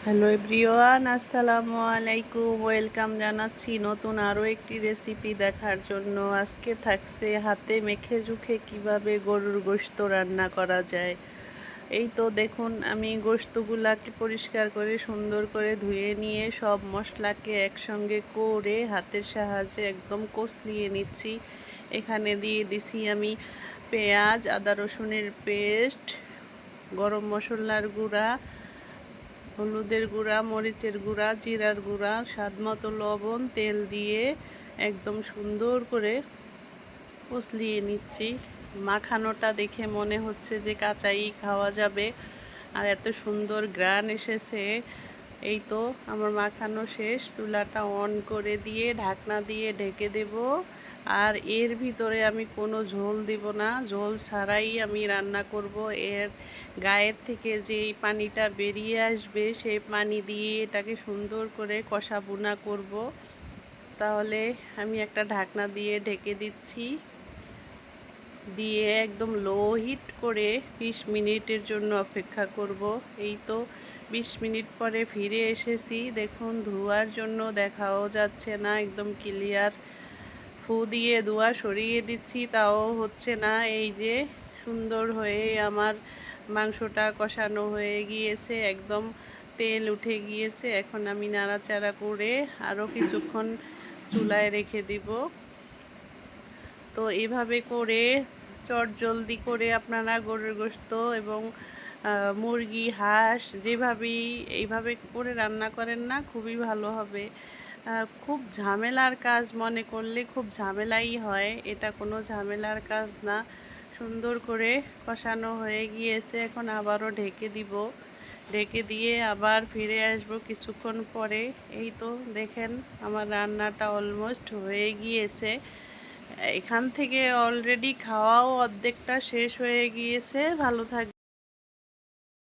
Hello everyone, আসসালামু আলাইকুম। Welcome জানাচ্ছি নতুন আরও একটি রেসিপি দেখার জন্য। আজকে থাকছে হাতে মেখে ঝুঁকে কিভাবে গরুর গোশত রান্না করা যায়। এই তো দেখুন, আমি গোশতগুলাকে পরিষ্কার করে সুন্দর করে ধুয়ে নিয়ে সব মশলাকে একসঙ্গে করে হাতের সাহায্যে একদম কষলিয়ে নিচ্ছি। এখানে দিয়ে দিছি আমি পেঁয়াজ, আদা রসুনের পেস্ট, গরম মশলার গুঁড়া, হলুদের গুঁড়া, মরিচের গুঁড়া, জিরার গুঁড়া, স্বাদমতো লবণ, তেল দিয়ে একদম সুন্দর করে কষলিয়ে নিচ্ছি। মাখানোটা দেখে মনে হচ্ছে যে কাঁচাই খাওয়া যাবে, আর এত সুন্দর ঘ্রাণ এসেছে। এই তো আমার মাখানো শেষ। চুলাটা অন করে দিয়ে ঢাকনা দিয়ে ঢেকে দেব। আর এর ভিতরে আমি কোনো ঝোল দিব না, ঝোল ছাড়াই আমি রান্না করব। এর গায়ের থেকে যেই পানিটা বেরিয়ে আসবে সেই পানি দিয়ে এটাকে সুন্দর করে কষা ভুনা করব। তাহলে আমি একটা ঢাকনা দিয়ে ঢেকে দিচ্ছি, দিয়ে একদম লো হিট করে 20 মিনিটের জন্য অপেক্ষা করব। এই তো 20 মিনিট পরে ফিরে এসেছি। দেখুন, ধোয়ার জন্য দেখাও যাচ্ছে না, একদম ক্লিয়ার। ফু দিয়ে ধোয়া সরিয়ে দিচ্ছি, তাও হচ্ছে না। এই যে সুন্দর হয়ে আমার মাংসটা কষানো হয়ে গিয়েছে, একদম তেল উঠে গিয়েছে। এখন আমি নাড়াচাড়া করে আরও কিছুক্ষণ চুলায় রেখে দিব। তো এভাবে করে চটজলদি করে আপনারা গরুর গোশত এবং মুরগি, হাঁস যেভাবেই এইভাবে করে রান্না করেন না, খুবই ভালো হবে। খুব ঝামেলার কাজ মনে করলে খুব ঝামেলাই হয়, এটা কোনো ঝামেলার কাজ না। সুন্দর করে কষানো হয়ে গিয়েছে, এখন আবারও ঢেকে দিব। ঢেকে দিয়ে আবার ফিরে আসব কিছুক্ষণ পরে। এই তো দেখেন, আমার রান্নাটা অলমোস্ট হয়ে গিয়েছে। এখান থেকে অলরেডি খাওয়াও অর্ধেকটা শেষ হয়ে গিয়েছে। ভালো থাকবে।